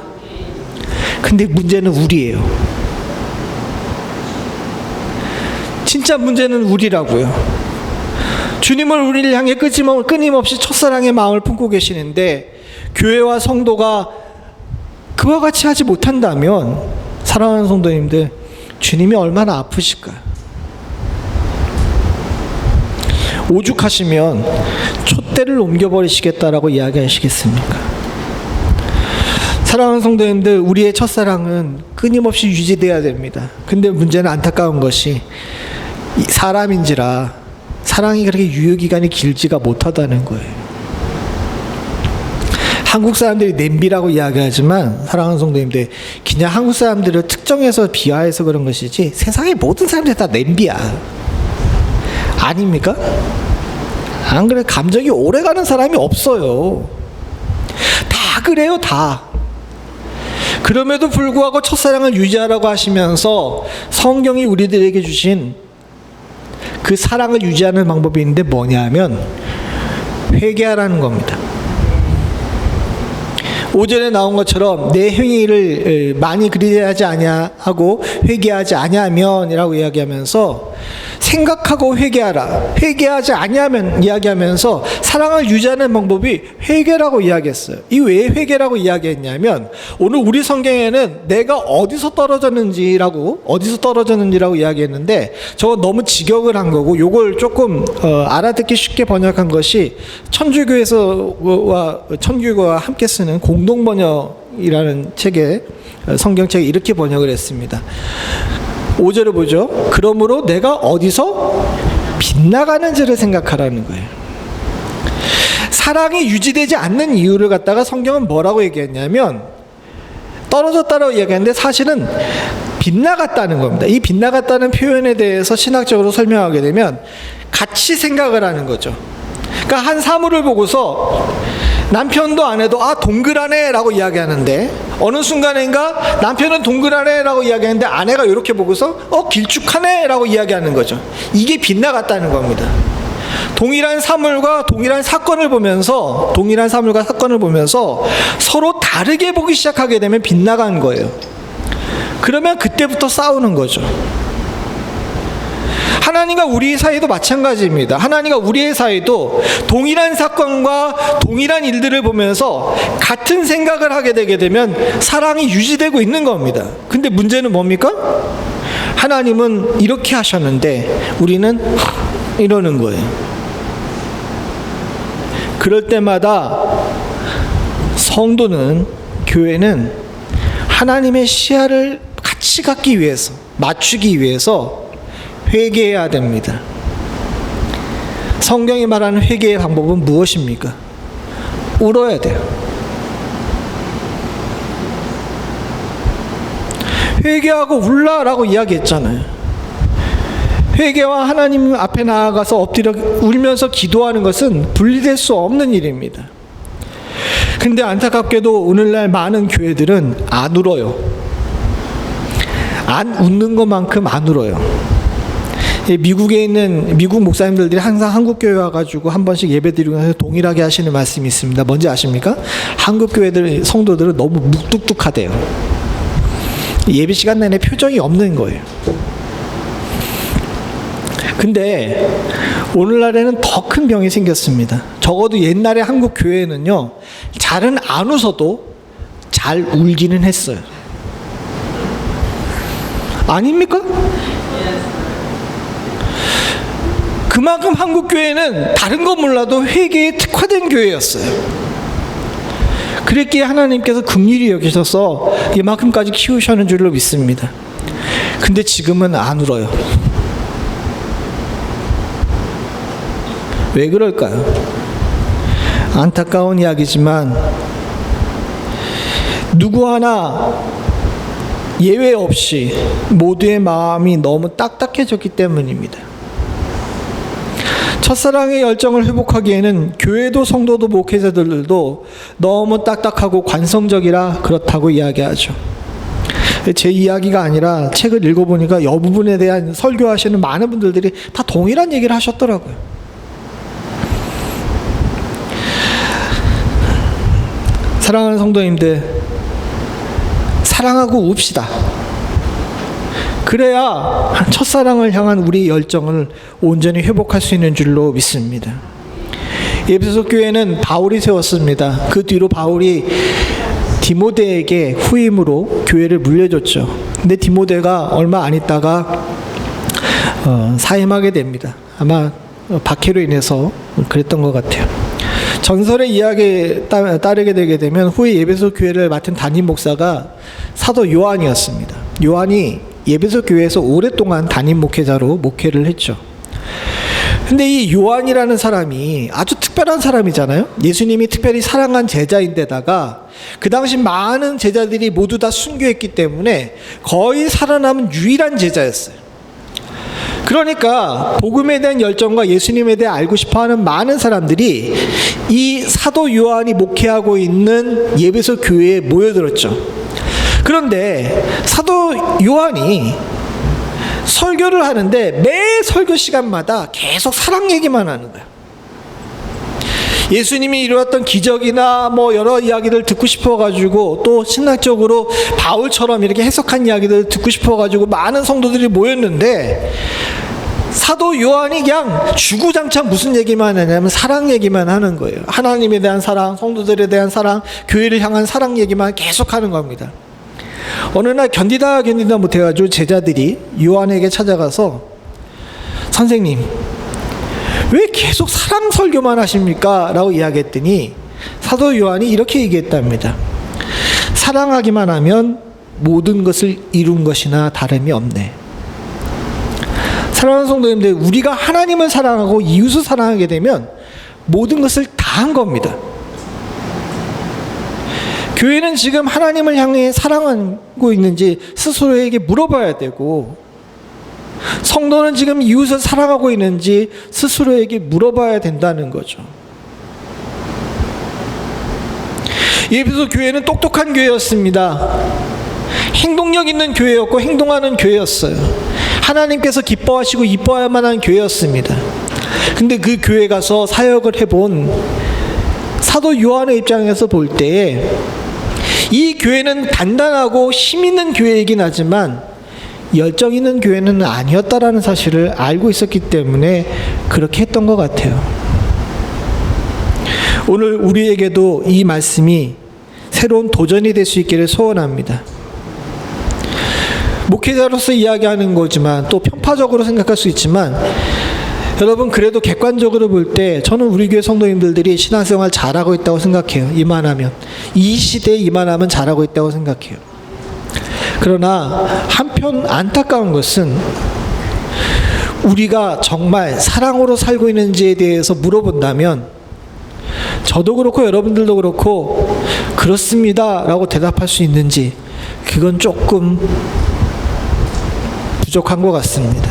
근데 문제는 우리예요. 진짜 문제는 우리라고요. 주님은 우리를 향해 끊임없이 첫사랑의 마음을 품고 계시는데 교회와 성도가 그와 같이 하지 못한다면 사랑하는 성도님들 주님이 얼마나 아프실까요? 오죽하시면 촛대를 옮겨버리시겠다라고 이야기하시겠습니까? 사랑하는 성도님들, 우리의 첫사랑은 끊임없이 유지돼야 됩니다. 근데 문제는 안타까운 것이 사람인지라 사랑이 그렇게 유효기간이 길지가 못하다는 거예요. 한국 사람들이 냄비라고 이야기하지만 사랑하는 성도님들, 그냥 한국 사람들을 특정해서 비하해서 그런 것이지 세상의 모든 사람들이 다 냄비야. 아닙니까? 안 그래? 감정이 오래가는 사람이 없어요. 다 그래요, 다. 그럼에도 불구하고 첫사랑을 유지하라고 하시면서 성경이 우리들에게 주신 그 사랑을 유지하는 방법이 있는데 뭐냐면 회개하라는 겁니다. 5절에 나온 것처럼 내 행위를 많이 그리하지 아니하고 회개하지 아니하면이라고 이야기하면서 생각하고 회개하라, 회개하지 아니하면 이야기하면서 사랑을 유지하는 방법이 회개라고 이야기했어요. 이 왜 회개라고 이야기했냐면 오늘 우리 성경에는 내가 어디서 떨어졌는지라고 이야기했는데 저거 너무 직역을 한 거고, 요걸 조금 알아듣기 쉽게 번역한 것이 천주교와 천주교가 함께 쓰는 공동번역이라는 책에 성경책에 이렇게 번역을 했습니다. 5절을 보죠. 그러므로 내가 어디서 빗나가는지를 생각하라는 거예요. 사랑이 유지되지 않는 이유를 갖다가 성경은 뭐라고 얘기했냐면 떨어졌다라고 얘기했는데 사실은 빗나갔다는 겁니다. 이 빗나갔다는 표현에 대해서 신학적으로 설명하게 되면 같이 생각을 하는 거죠. 그러니까 한 사물을 보고서 남편도 아내도 동그라네 라고 이야기하는데 어느 순간인가 남편은 동그라네 라고 이야기하는데 아내가 이렇게 보고서 길쭉하네 라고 이야기하는 거죠. 이게 빗나갔다는 겁니다. 동일한 사물과 동일한 사건을 보면서 서로 다르게 보기 시작하게 되면 빗나간 거예요. 그러면 그때부터 싸우는 거죠. 하나님과 우리 사이도 마찬가지입니다. 하나님과 우리의 사이도 동일한 사건과 동일한 일들을 보면서 같은 생각을 하게 되게 되면 사랑이 유지되고 있는 겁니다. 근데 문제는 뭡니까? 하나님은 이렇게 하셨는데 우리는 이러는 거예요. 그럴 때마다 성도는, 교회는 하나님의 시야를 같이 갖기 위해서, 맞추기 위해서 회개해야 됩니다. 성경이 말하는 회개의 방법은 무엇입니까? 울어야 돼요. 회개하고 울라라고 이야기했잖아요. 회개와 하나님 앞에 나아가서 엎드려 울면서 기도하는 것은 분리될 수 없는 일입니다. 근데 안타깝게도 오늘날 많은 교회들은 안 울어요. 안 웃는 것만큼 안 울어요. 미국에 있는 미국 목사님들이 항상 한국 교회 와가지고 한 번씩 예배드리고 나서 동일하게 하시는 말씀이 있습니다. 뭔지 아십니까? 한국 교회들 성도들은 너무 묵뚝뚝하대요. 예배 시간 내내 표정이 없는 거예요. 근데 오늘날에는 더 큰 병이 생겼습니다. 적어도 옛날에 한국 교회는요, 잘은 안 웃어도 잘 울기는 했어요. 아닙니까? 그만큼 한국 교회는 다른 거 몰라도 회개에 특화된 교회였어요. 그랬기에 하나님께서 긍휼히 여기셔서 이만큼까지 키우셨는 줄로 믿습니다. 근데 지금은 안 울어요. 왜 그럴까요? 안타까운 이야기지만 누구 하나 예외 없이 모두의 마음이 너무 딱딱해졌기 때문입니다. 첫사랑의 열정을 회복하기에는 교회도 성도도 목회자들도 너무 딱딱하고 관성적이라 그렇다고 이야기하죠. 제 이야기가 아니라 책을 읽어보니까 이 부분에 대한 설교하시는 많은 분들이 다 동일한 얘기를 하셨더라고요. 사랑하는 성도님들, 사랑하고 웁시다. 그래야 첫사랑을 향한 우리 열정을 온전히 회복할 수 있는 줄로 믿습니다. 에베소 교회는 바울이 세웠습니다. 그 뒤로 바울이 디모데에게 후임으로 교회를 물려줬죠. 근데 디모데가 얼마 안 있다가 사임하게 됩니다. 아마 박해로 인해서 그랬던 것 같아요. 전설의 이야기에 따르게 되게 되면 후에 에베소 교회를 맡은 담임 목사가 사도 요한이었습니다. 요한이 에베소 교회에서 오랫동안 담임 목회자로 목회를 했죠. 근데 이 요한이라는 사람이 아주 특별한 사람이잖아요. 예수님이 특별히 사랑한 제자인데다가 그 당시 많은 제자들이 모두 다 순교했기 때문에 거의 살아남은 유일한 제자였어요. 그러니까 복음에 대한 열정과 예수님에 대해 알고 싶어하는 많은 사람들이 이 사도 요한이 목회하고 있는 에베소 교회에 모여들었죠. 그런데 사도 요한이 설교를 하는데 매 설교 시간마다 계속 사랑 얘기만 하는 거예요. 예수님이 이루었던 기적이나 뭐 여러 이야기를 듣고 싶어가지고 또 신학적으로 바울처럼 이렇게 해석한 이야기를 듣고 싶어가지고 많은 성도들이 모였는데 사도 요한이 그냥 주구장창 무슨 얘기만 하냐면 사랑 얘기만 하는 거예요. 하나님에 대한 사랑, 성도들에 대한 사랑, 교회를 향한 사랑 얘기만 계속 하는 겁니다. 어느 날 견디다 못해가지고 제자들이 요한에게 찾아가서 선생님 왜 계속 사랑 설교만 하십니까? 라고 이야기했더니 사도 요한이 이렇게 얘기했답니다. 사랑하기만 하면 모든 것을 이룬 것이나 다름이 없네. 사랑하는 성도님들, 우리가 하나님을 사랑하고 이웃을 사랑하게 되면 모든 것을 다 한 겁니다. 교회는 지금 하나님을 향해 사랑하고 있는지 스스로에게 물어봐야 되고, 성도는 지금 이웃을 사랑하고 있는지 스스로에게 물어봐야 된다는 거죠. 에베소 교회는 똑똑한 교회였습니다. 행동력 있는 교회였고 행동하는 교회였어요. 하나님께서 기뻐하시고 이뻐할 만한 교회였습니다. 근데 그 교회 가서 사역을 해본 사도 요한의 입장에서 볼 때에 이 교회는 단단하고 힘 있는 교회이긴 하지만 열정 있는 교회는 아니었다라는 사실을 알고 있었기 때문에 그렇게 했던 것 같아요. 오늘 우리에게도 이 말씀이 새로운 도전이 될 수 있기를 소원합니다. 목회자로서 이야기하는 거지만 또 편파적으로 생각할 수 있지만 여러분, 그래도 객관적으로 볼 때 저는 우리 교회 성도님들이 신앙생활 잘하고 있다고 생각해요. 이만하면, 이 시대에 이만하면 잘하고 있다고 생각해요. 그러나 한편 안타까운 것은 우리가 정말 사랑으로 살고 있는지에 대해서 물어본다면 저도 그렇고 여러분들도 그렇고 그렇습니다 라고 대답할 수 있는지, 그건 조금 부족한 것 같습니다.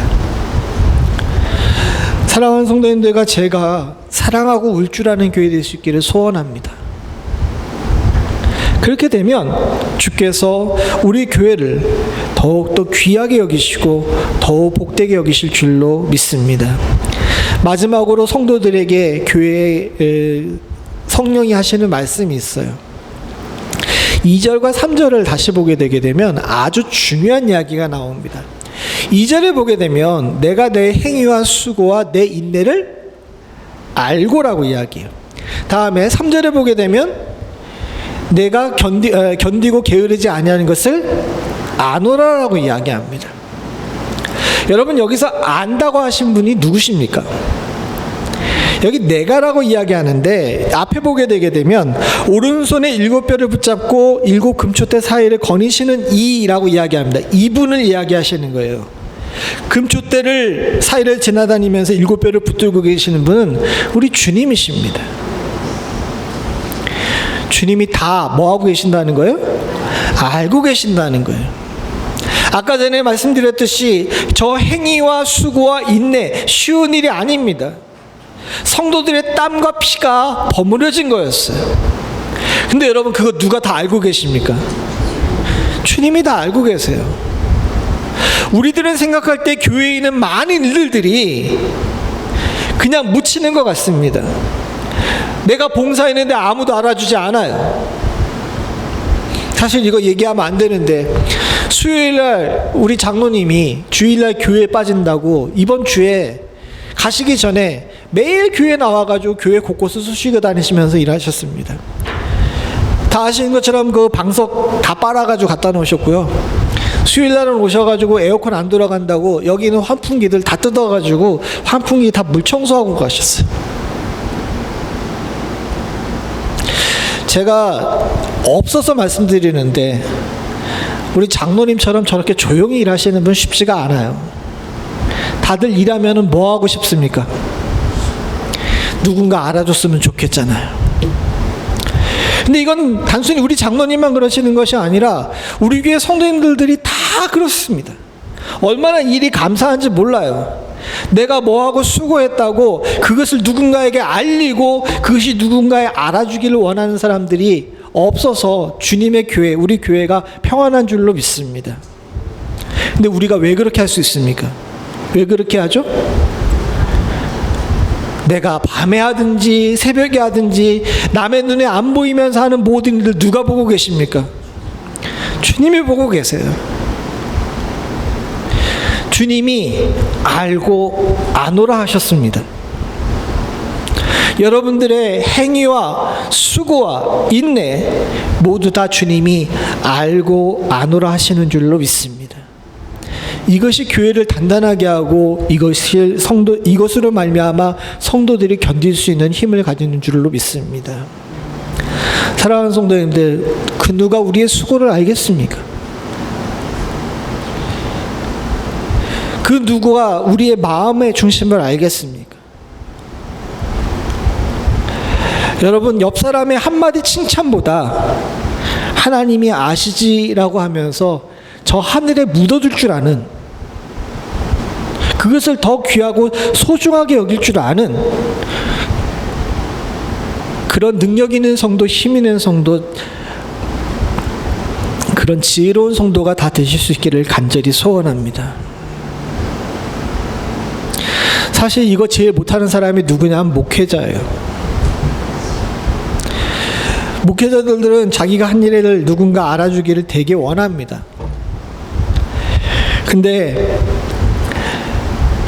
사랑하는 성도님들과 제가 사랑하고 울 줄 아는 교회 될 수 있기를 소원합니다. 그렇게 되면 주께서 우리 교회를 더욱더 귀하게 여기시고 더욱 복되게 여기실 줄로 믿습니다. 마지막으로 성도들에게 교회에 성령이 하시는 말씀이 있어요. 2절과 3절을 다시 보게 되게 되면 아주 중요한 이야기가 나옵니다. 2절에 보게 되면 내가 내 행위와 수고와 내 인내를 알고라고 이야기해요. 다음에 3절에 보게 되면 내가 견디고 게으르지 아니하는 것을 아노라라고 이야기합니다. 여러분, 여기서 안다고 하신 분이 누구십니까? 여기 내가라고 이야기하는데 앞에 보게 되게 되면 오른손에 7뼈를 붙잡고 7 금초대 사이를 거니시는 이라고 이야기합니다. 이분을 이야기하시는 거예요. 금초대를 사이를 지나다니면서 7뼈를 붙들고 계시는 분은 우리 주님이십니다. 주님이 다 뭐하고 계신다는 거예요? 알고 계신다는 거예요. 아까 전에 말씀드렸듯이 저 행위와 수고와 인내 쉬운 일이 아닙니다. 성도들의 땀과 피가 버무려진 거였어요. 근데 여러분, 그거 누가 다 알고 계십니까? 주님이 다 알고 계세요. 우리들은 생각할 때 교회에 있는 많은 일들이 그냥 묻히는 것 같습니다. 내가 봉사했는데 아무도 알아주지 않아요. 사실 이거 얘기하면 안 되는데 수요일날 우리 장로님이 주일날 교회에 빠진다고 이번 주에 가시기 전에 매일 교회 나와가지고 교회 곳곳을 쑤시고 다니시면서 일하셨습니다. 다 아시는 것처럼 그 방석 다 빨아가지고 갖다 놓으셨고요. 수요일날은 오셔가지고 에어컨 안 돌아간다고 여기 있는 환풍기들 다 뜯어가지고 환풍기 다 물 청소하고 가셨어요. 제가 없어서 말씀드리는데 우리 장로님처럼 저렇게 조용히 일하시는 분 쉽지가 않아요. 다들 일하면은 뭐 하고 싶습니까? 누군가 알아줬으면 좋겠잖아요. 근데 이건 단순히 우리 장로님만 그러시는 것이 아니라 우리 교회 성도님들이 다 그렇습니다. 얼마나 일이 감사한지 몰라요. 내가 뭐하고 수고했다고 그것을 누군가에게 알리고 그것이 누군가에 알아주기를 원하는 사람들이 없어서 주님의 교회, 우리 교회가 평안한 줄로 믿습니다. 근데 우리가 왜 그렇게 할 수 있습니까? 왜 그렇게 하죠? 내가 밤에 하든지 새벽에 하든지 남의 눈에 안 보이면서 하는 모든 일들 누가 보고 계십니까? 주님이 보고 계세요. 주님이 알고 아노라 하셨습니다. 여러분들의 행위와 수고와 인내 모두 다 주님이 알고 아노라 하시는 줄로 믿습니다. 이것이 교회를 단단하게 하고 이것으로 말미암아 성도들이 견딜 수 있는 힘을 가지는 줄로 믿습니다. 사랑하는 성도님들, 그 누가 우리의 수고를 알겠습니까? 그 누구가 우리의 마음의 중심을 알겠습니까? 여러분, 옆 사람의 한마디 칭찬보다 하나님이 아시지라고 하면서 저 하늘에 묻어둘 줄 아는, 그것을 더 귀하고 소중하게 여길 줄 아는 그런 능력 있는 성도, 힘 있는 성도, 그런 지혜로운 성도가 다 되실 수 있기를 간절히 소원합니다. 사실 이거 제일 못하는 사람이 누구냐면 목회자예요. 목회자들은 자기가 한 일을 누군가 알아주기를 되게 원합니다. 근데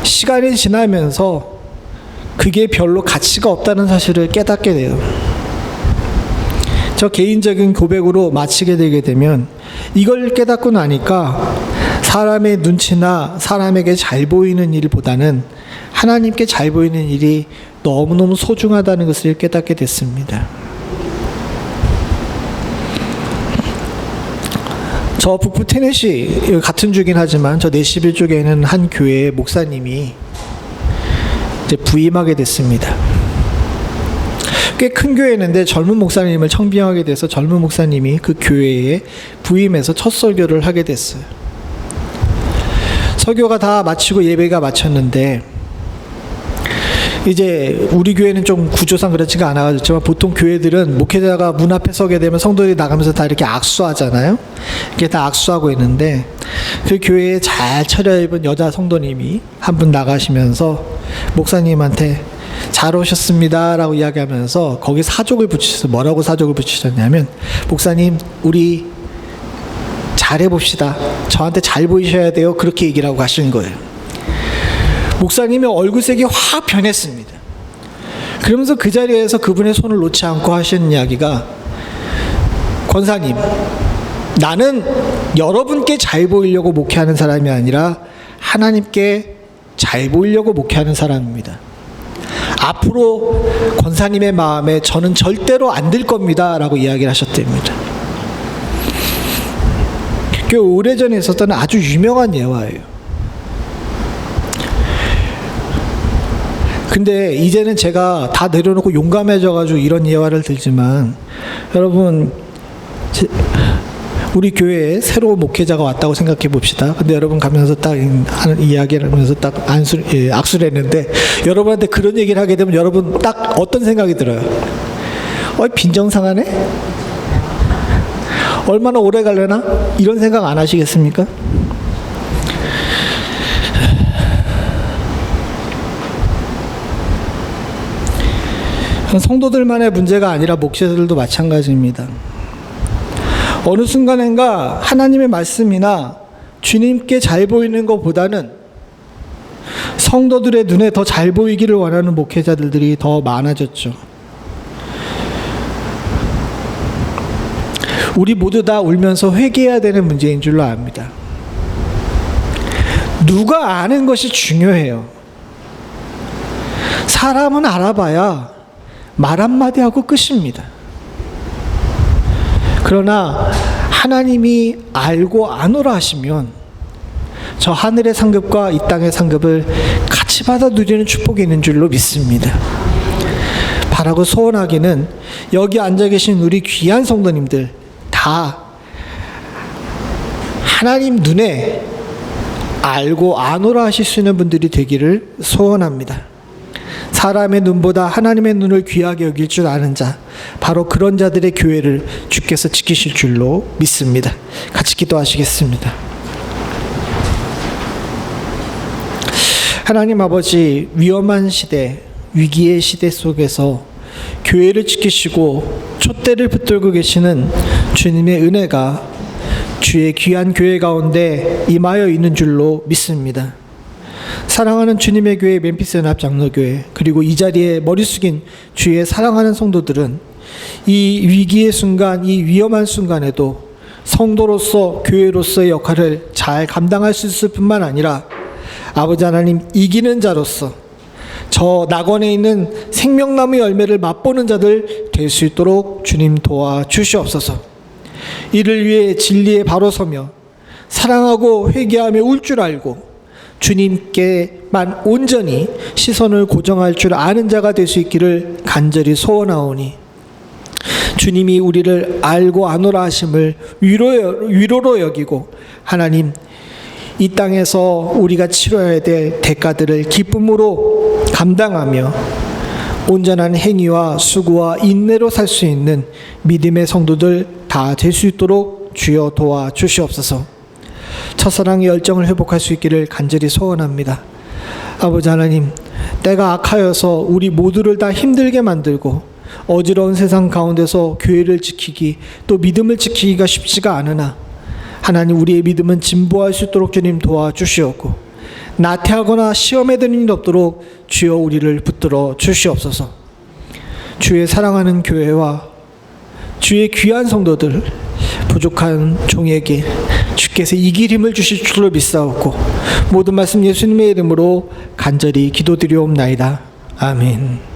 시간이 지나면서 그게 별로 가치가 없다는 사실을 깨닫게 돼요. 저 개인적인 고백으로 마치게 되게 되면 이걸 깨닫고 나니까 사람의 눈치나 사람에게 잘 보이는 일보다는 하나님께 잘 보이는 일이 너무너무 소중하다는 것을 깨닫게 됐습니다. 저 북부 테네시 같은 주긴 하지만 저 내시빌 쪽에 있는 한 교회의 목사님이 이제 부임하게 됐습니다. 꽤 큰 교회였는데 젊은 목사님을 청빙하게 돼서 젊은 목사님이 그 교회에 부임해서 첫 설교를 하게 됐어요. 설교가 다 마치고 예배가 마쳤는데 이제 우리 교회는 좀 구조상 그렇지가 않아가지고 보통 교회들은 목회자가 문 앞에 서게 되면 성도들이 나가면서 다 이렇게 악수하잖아요. 이게 다 악수하고 있는데 그 교회에 잘 차려입은 여자 성도님이 한 분 나가시면서 목사님한테 잘 오셨습니다 라고 이야기하면서 거기 사족을 붙이셔서 뭐라고 사족을 붙이셨냐면, 목사님 우리 잘해봅시다, 저한테 잘 보이셔야 돼요, 그렇게 얘기를 하고 가시는 거예요. 목사님의 얼굴색이 확 변했습니다. 그러면서 그 자리에서 그분의 손을 놓지 않고 하시는 이야기가, 권사님, 나는 여러분께 잘 보이려고 목회하는 사람이 아니라 하나님께 잘 보이려고 목회하는 사람입니다. 앞으로 권사님의 마음에 저는 절대로 안 들 겁니다 라고 이야기를 하셨답니다. 꽤 오래전에 있었던 아주 유명한 예화예요. 근데 이제는 제가 다 내려놓고 용감해져가지고 이런 예화를 들지만, 여러분 우리 교회에 새로운 목회자가 왔다고 생각해 봅시다. 근데 여러분 가면서 딱 하는 이야기를 하면서 딱 악수를 했는데, 여러분한테 그런 얘기를 하게 되면 여러분 딱 어떤 생각이 들어요? 빈정상하네? 얼마나 오래 갈려나? 이런 생각 안 하시겠습니까? 성도들만의 문제가 아니라 목회자들도 마찬가지입니다. 어느 순간인가 하나님의 말씀이나 주님께 잘 보이는 것보다는 성도들의 눈에 더 잘 보이기를 원하는 목회자들이 더 많아졌죠. 우리 모두 다 울면서 회개해야 되는 문제인 줄로 압니다. 누가 아는 것이 중요해요. 사람은 알아봐야 말 한마디 하고 끝입니다. 그러나 하나님이 알고 아노라 하시면 저 하늘의 상급과 이 땅의 상급을 같이 받아 누리는 축복이 있는 줄로 믿습니다. 바라고 소원하기는 여기 앉아 계신 우리 귀한 성도님들 다 하나님 눈에 알고 아노라 하실 수 있는 분들이 되기를 소원합니다. 사람의 눈보다 하나님의 눈을 귀하게 여길 줄 아는 자, 바로 그런 자들의 교회를 주께서 지키실 줄로 믿습니다. 같이 기도하시겠습니다. 하나님 아버지, 위험한 시대, 위기의 시대 속에서 교회를 지키시고 촛대를 붙들고 계시는 주님의 은혜가 주의 귀한 교회 가운데 임하여 있는 줄로 믿습니다. 사랑하는 주님의 교회 멤피스 연합 장로교회, 그리고 이 자리에 머리 숙인 주의 사랑하는 성도들은 이 위기의 순간, 이 위험한 순간에도 성도로서 교회로서의 역할을 잘 감당할 수 있을 뿐만 아니라 아버지 하나님, 이기는 자로서 저 낙원에 있는 생명나무 열매를 맛보는 자들 될 수 있도록 주님 도와주시옵소서. 이를 위해 진리에 바로 서며 사랑하고 회개하며 울 줄 알고 주님께만 온전히 시선을 고정할 줄 아는 자가 될 수 있기를 간절히 소원하오니, 주님이 우리를 알고 아노라 하심을 위로로 여기고 하나님, 이 땅에서 우리가 치러야 될 대가들을 기쁨으로 감당하며 온전한 행위와 수고와 인내로 살 수 있는 믿음의 성도들 다 될 수 있도록 주여 도와주시옵소서. 첫사랑의 열정을 회복할 수 있기를 간절히 소원합니다. 아버지 하나님, 때가 악하여서 우리 모두를 다 힘들게 만들고 어지러운 세상 가운데서 교회를 지키기, 또 믿음을 지키기가 쉽지가 않으나 하나님, 우리의 믿음은 진보할 수 있도록 주님 도와주시옵고, 나태하거나 시험에 드는 일 없도록 주여 우리를 붙들어 주시옵소서. 주의 사랑하는 교회와 주의 귀한 성도들, 부족한 종에게 주께서 이길 힘을 주실 줄로 믿사옵고, 모든 말씀 예수님의 이름으로 간절히 기도드리옵나이다. 아멘.